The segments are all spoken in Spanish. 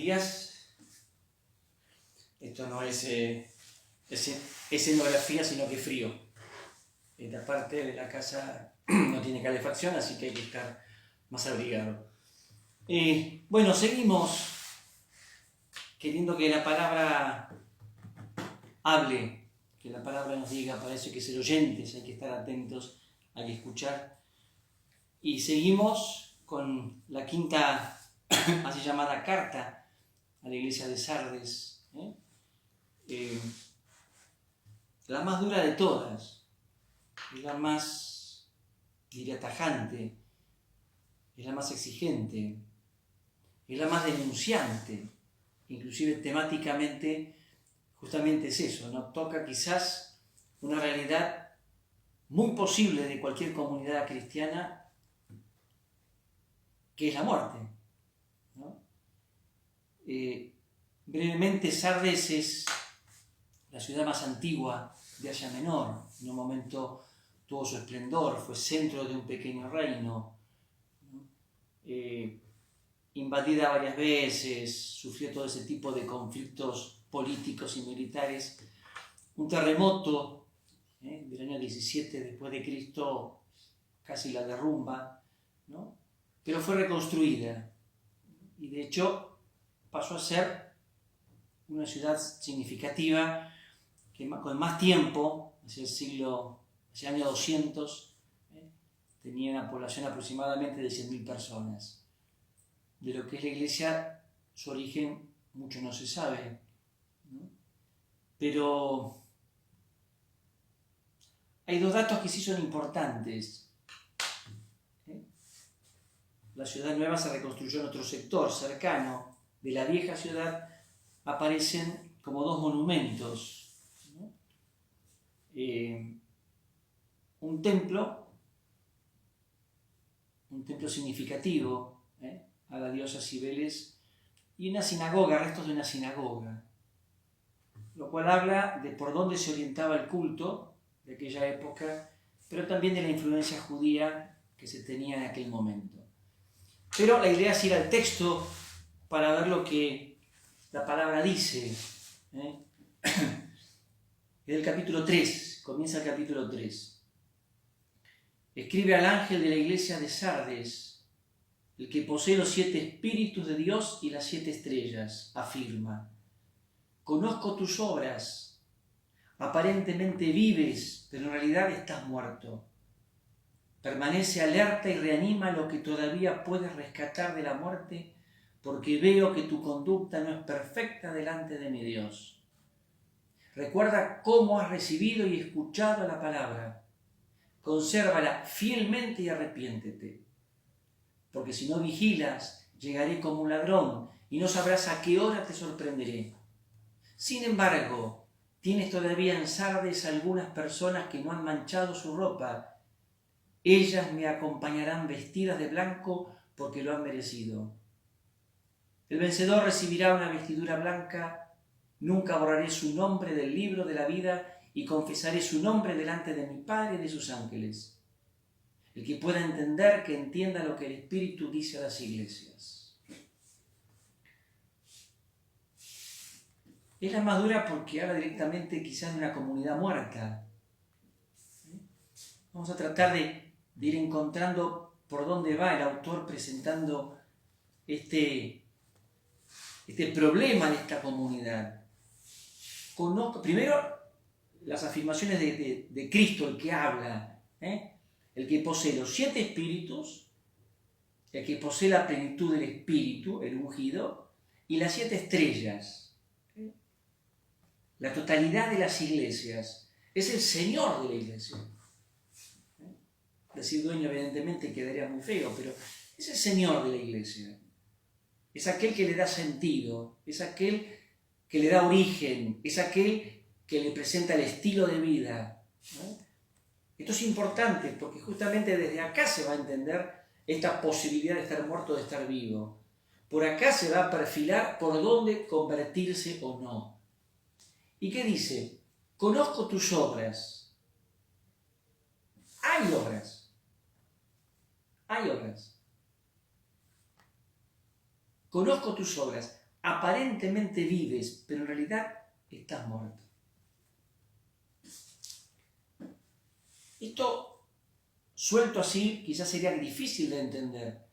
días. Esto no es escenografía, sino que frío. Esta parte de la casa no tiene calefacción, así que hay que estar más abrigado. Bueno, seguimos queriendo que la palabra hable, que la palabra nos diga. Parece que ser oyentes, hay que estar atentos, hay que escuchar. Y seguimos con la quinta así llamada carta a la iglesia de Sardes, la más dura de todas, es la más, diría, tajante, es la más exigente, es la más denunciante, inclusive temáticamente justamente es eso, ¿no? Toca quizás una realidad muy posible de cualquier comunidad cristiana, que es la muerte, ¿no? Brevemente, Sardes es la ciudad más antigua de Asia Menor. En un momento tuvo su esplendor, fue centro de un pequeño reino, ¿no? Invadida varias veces, sufrió todo ese tipo de conflictos políticos y militares. Un terremoto del año 17 después de Cristo casi la derrumba, ¿no? Pero fue reconstruida y de hecho pasó a ser una ciudad significativa que con más tiempo, hacia el año 200, tenía una población aproximadamente de 100.000 personas. De lo que es la iglesia, su origen mucho no se sabe, ¿no? Pero hay dos datos que sí son importantes. La ciudad nueva se reconstruyó en otro sector cercano de la vieja ciudad. Aparecen como dos monumentos, ¿no? Un templo significativo a la diosa Cibeles, y una sinagoga, restos de una sinagoga, lo cual habla de por dónde se orientaba el culto de aquella época, pero también de la influencia judía que se tenía en aquel momento. Pero la idea es ir al texto para ver lo que la palabra dice. Es el capítulo 3, comienza el capítulo 3. Escribe al ángel de la iglesia de Sardes, el que posee los 7 espíritus de Dios y las 7 estrellas, afirma: conozco tus obras, aparentemente vives, pero en realidad estás muerto. Permanece alerta y reanima lo que todavía puedes rescatar de la muerte, porque veo que tu conducta no es perfecta delante de mi Dios. Recuerda cómo has recibido y escuchado la palabra. Consérvala fielmente y arrepiéntete. Porque si no vigilas, llegaré como un ladrón y no sabrás a qué hora te sorprenderé. Sin embargo, tienes todavía en Sardes algunas personas que no han manchado su ropa. Ellas me acompañarán vestidas de blanco porque lo han merecido. El vencedor recibirá una vestidura blanca. Nunca borraré su nombre del libro de la vida y confesaré su nombre delante de mi Padre y de sus ángeles. El que pueda entender, que entienda lo que el Espíritu dice a las iglesias. Es la más dura porque habla directamente quizás de una comunidad muerta. Vamos a tratar de ir encontrando por dónde va el autor presentando este problema de esta comunidad. Primero, las afirmaciones de Cristo, el que habla, el que posee los 7 espíritus, el que posee la plenitud del espíritu, el ungido, y las 7 estrellas. La totalidad de las iglesias. Es el Señor de la iglesia. Decir dueño evidentemente quedaría muy feo, pero es el Señor de la iglesia. Es aquel que le da sentido, es aquel que le da origen, es aquel que le presenta el estilo de vida, ¿no? Esto es importante porque justamente desde acá se va a entender esta posibilidad de estar muerto, de estar vivo. Por acá se va a perfilar por dónde convertirse o no. ¿Y qué dice? Conozco tus obras. Hay obras. Hay obras. Conozco tus obras, aparentemente vives, pero en realidad estás muerto. Esto, suelto así, quizás sería difícil de entender.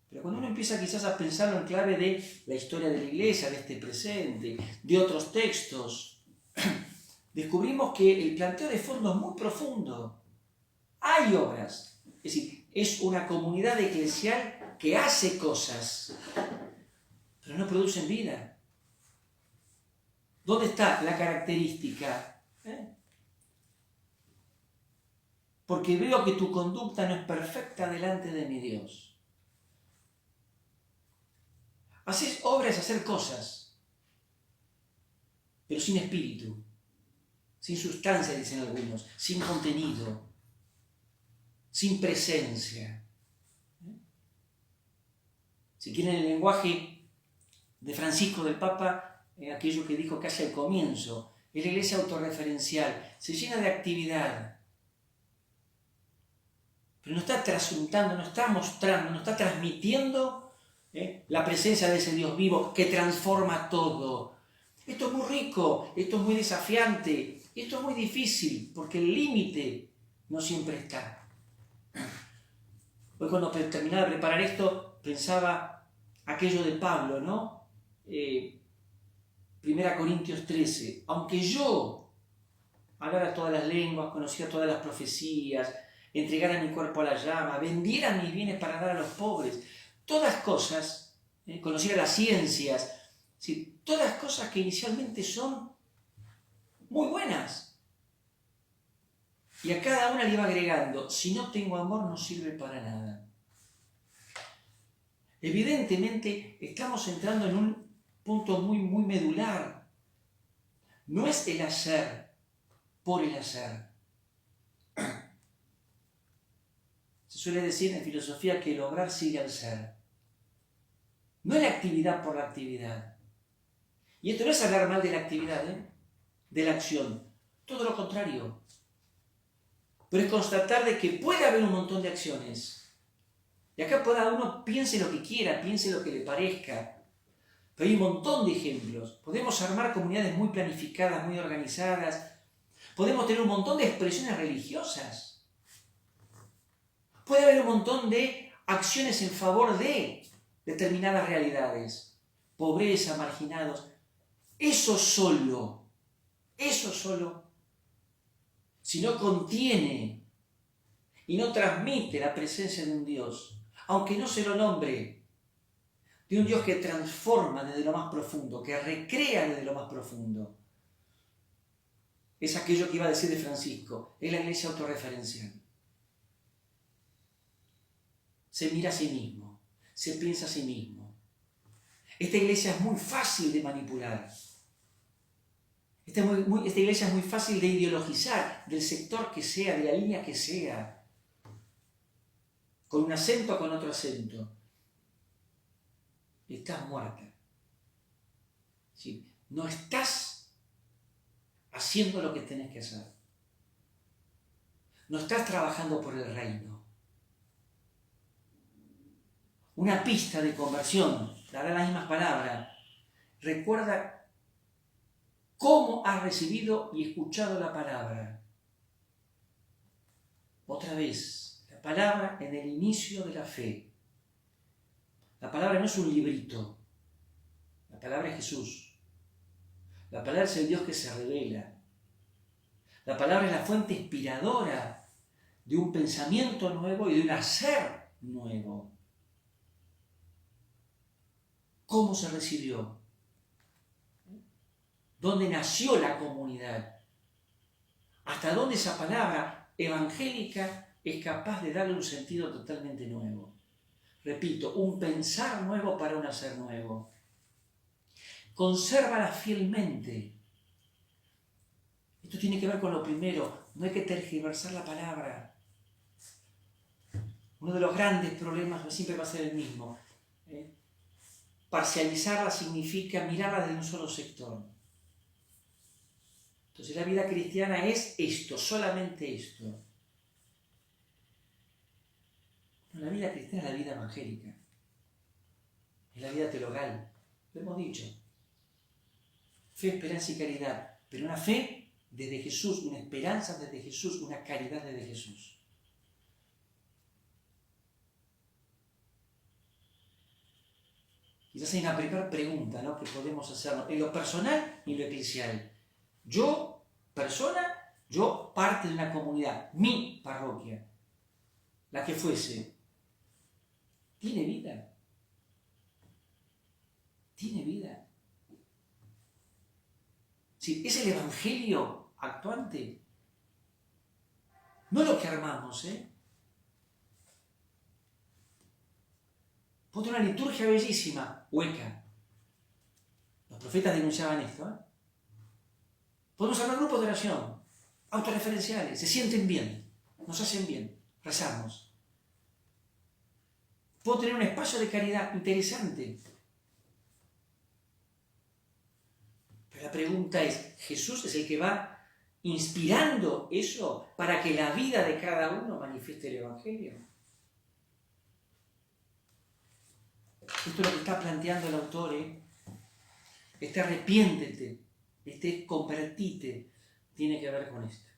Pero cuando uno empieza quizás a pensarlo en clave de la historia de la iglesia, de este presente, de otros textos, descubrimos que el planteo de fondo es muy profundo. Hay obras, es decir, es una comunidad eclesial que hace cosas, pero no producen vida. ¿Dónde está la característica? Porque veo que tu conducta no es perfecta delante de mi Dios. Hacer obras, hacer cosas, pero sin espíritu, sin sustancia, dicen algunos, sin contenido, sin presencia. Si quieren el lenguaje de Francisco del Papa, aquello que dijo casi al comienzo, es la iglesia autorreferencial, se llena de actividad, pero no está trasuntando, no está mostrando, no está transmitiendo la presencia de ese Dios vivo que transforma todo. Esto es muy rico, esto es muy desafiante, esto es muy difícil, porque el límite no siempre está. Hoy cuando terminaba de preparar esto, pensaba aquello de Pablo, ¿no? 1 Corintios 13. Aunque yo hablara todas las lenguas, conociera todas las profecías, entregara mi cuerpo a la llama, vendiera mis bienes para dar a los pobres, todas cosas, conociera las ciencias, ¿sí? Todas cosas que inicialmente son muy buenas. Y a cada una le iba agregando, si no tengo amor no sirve para nada. Evidentemente estamos entrando en un punto muy, muy medular. No es el hacer por el hacer. Se suele decir en filosofía que el obrar sigue al ser. No es la actividad por la actividad. Y esto no es hablar mal de la actividad, de la acción. Todo lo contrario. Pero es constatar de que puede haber un montón de acciones. Y acá cada uno piense lo que quiera, piense lo que le parezca. Pero hay un montón de ejemplos. Podemos armar comunidades muy planificadas, muy organizadas. Podemos tener un montón de expresiones religiosas. Puede haber un montón de acciones en favor de determinadas realidades. Pobreza, marginados. Eso solo, si no contiene y no transmite la presencia de un Dios, aunque no se lo nombre, de un Dios que transforma desde lo más profundo, que recrea desde lo más profundo, es aquello que iba a decir de Francisco, es la iglesia autorreferencial. Se mira a sí mismo, se piensa a sí mismo. Esta iglesia es muy fácil de manipular. Esta iglesia es muy fácil de ideologizar, del sector que sea, de la línea que sea, con un acento o con otro acento. Estás muerta. ¿Sí? No estás haciendo lo que tenés que hacer. No estás trabajando por el reino. Una pista de conversión, dará las mismas palabras. Recuerda cómo has recibido y escuchado la palabra. Otra vez, la palabra en el inicio de la fe. La palabra no es un librito. La palabra es Jesús. La palabra es el Dios que se revela. La palabra es la fuente inspiradora de un pensamiento nuevo y de un hacer nuevo. ¿Cómo se recibió? ¿Dónde nació la comunidad? ¿Hasta dónde esa palabra evangélica es capaz de darle un sentido totalmente nuevo? Repito, un pensar nuevo para un hacer nuevo. Consérvala fielmente. Esto tiene que ver con lo primero, no hay que tergiversar la palabra. Uno de los grandes problemas siempre va a ser el mismo. Parcializarla significa mirarla desde un solo sector. Entonces la vida cristiana es esto, solamente esto. No, la vida cristiana es la vida evangélica, es la vida teologal, Lo hemos dicho. Fe, esperanza y caridad. Pero una fe desde Jesús, una esperanza desde Jesús, una caridad desde Jesús. Quizás hay una primera pregunta, ¿no?, que podemos hacernos en lo personal y en lo eclesial. Yo, persona, yo parte de una comunidad, mi parroquia, la que fuese, ¿tiene vida? ¿Tiene vida? Sí, es el Evangelio actuante. No lo que armamos, Ponte una liturgia bellísima, hueca. Los profetas denunciaban esto, Podemos hablar grupos de oración, autorreferenciales, se sienten bien, nos hacen bien, rezamos. Puedo tener un espacio de caridad interesante. Pero la pregunta es, ¿Jesús es el que va inspirando eso para que la vida de cada uno manifieste el Evangelio? Esto es lo que está planteando el autor, Este arrepiéntete, este convertite, tiene que ver con esto.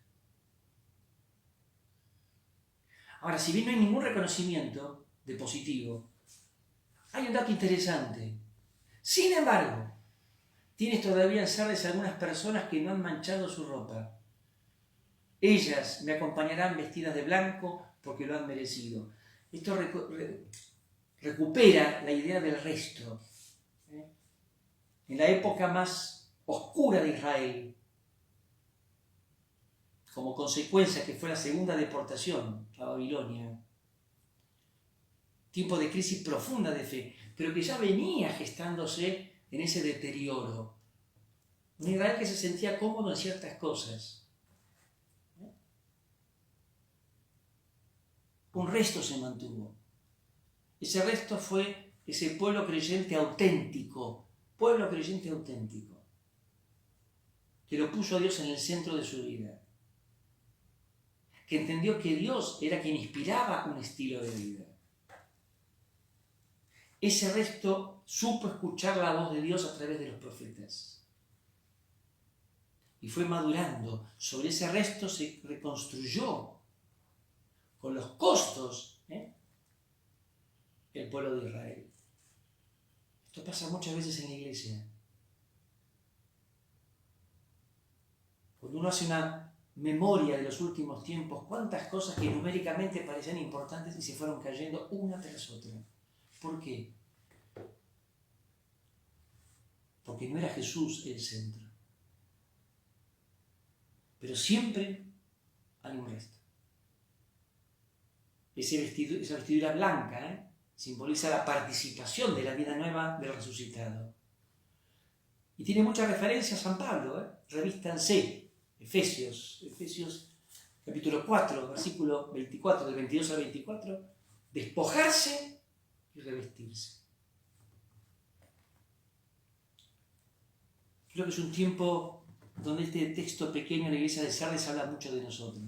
Ahora, si bien no hay ningún reconocimiento de positivo, hay un dato interesante. Sin embargo, tienes todavía en Sardes algunas personas que no han manchado su ropa. Ellas me acompañarán vestidas de blanco porque lo han merecido. Esto recupera la idea del resto. En la época más oscura de Israel, como consecuencia que fue la segunda deportación a Babilonia, tiempo de crisis profunda de fe, pero que ya venía gestándose en ese deterioro. Un Israel que se sentía cómodo en ciertas cosas. Un resto se mantuvo. Ese resto fue ese pueblo creyente auténtico, que lo puso a Dios en el centro de su vida, que entendió que Dios era quien inspiraba un estilo de vida. Ese resto supo escuchar la voz de Dios a través de los profetas. Y fue madurando. Sobre ese resto se reconstruyó con los costos el pueblo de Israel. Esto pasa muchas veces en la iglesia. Cuando uno hace una memoria de los últimos tiempos, cuántas cosas que numéricamente parecían importantes y se fueron cayendo una tras otra. ¿Por qué? Porque no era Jesús el centro. Pero siempre hay un resto. Esa vestidura blanca, simboliza la participación de la vida nueva del resucitado. Y tiene mucha referencia a San Pablo, revístanse, Efesios capítulo 4, versículo 24, del 22 al 24, despojarse y revestirse. Creo que es un tiempo donde este texto pequeño de la iglesia de Sardes habla mucho de nosotros.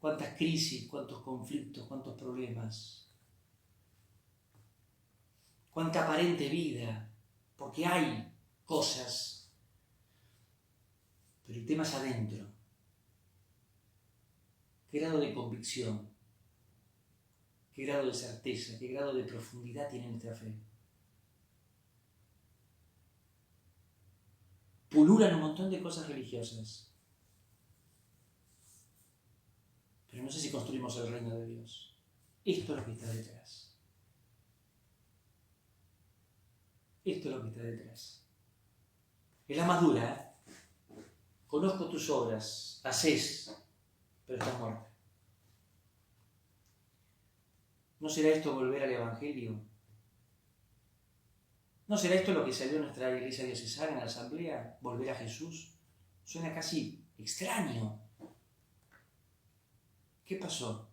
Cuántas crisis, cuántos conflictos, cuántos problemas. Cuánta aparente vida, porque hay cosas. Pero el tema es adentro. ¿Qué grado de convicción? ¿Qué grado de certeza? ¿Qué grado de profundidad tiene nuestra fe? Pululan un montón de cosas religiosas. Pero no sé si construimos el reino de Dios. Esto es lo que está detrás. Esto es lo que está detrás. Es la más dura, Conozco tus obras, haces, pero estás muerta. ¿No será esto volver al Evangelio? ¿No será esto lo que salió en nuestra iglesia diocesana en la asamblea? ¿Volver a Jesús? Suena casi extraño. ¿Qué pasó?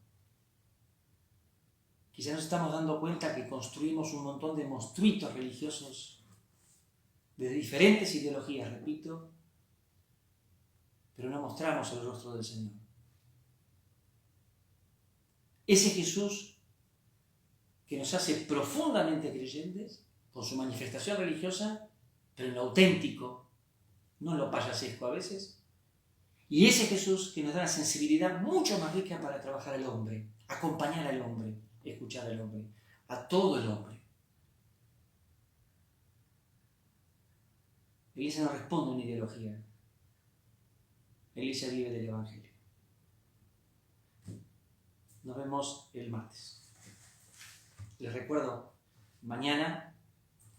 Quizá nos estamos dando cuenta que construimos un montón de monstruitos religiosos de diferentes ideologías, repito, pero no mostramos el rostro del Señor. Ese Jesús que nos hace profundamente creyentes, con su manifestación religiosa, pero en lo auténtico, no en lo payasesco a veces. Y ese Jesús que nos da una sensibilidad mucho más rica para trabajar al hombre, acompañar al hombre, escuchar al hombre, a todo el hombre. La Iglesia no responde a una ideología. La Iglesia vive del Evangelio. Nos vemos el martes. Les recuerdo, mañana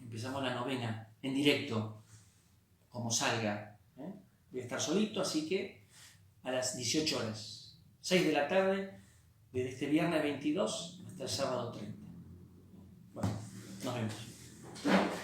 empezamos la novena en directo, como salga. Voy a estar solito, así que a las 18 horas, 6 de la tarde, desde este viernes 22 hasta el sábado 30. Bueno, nos vemos.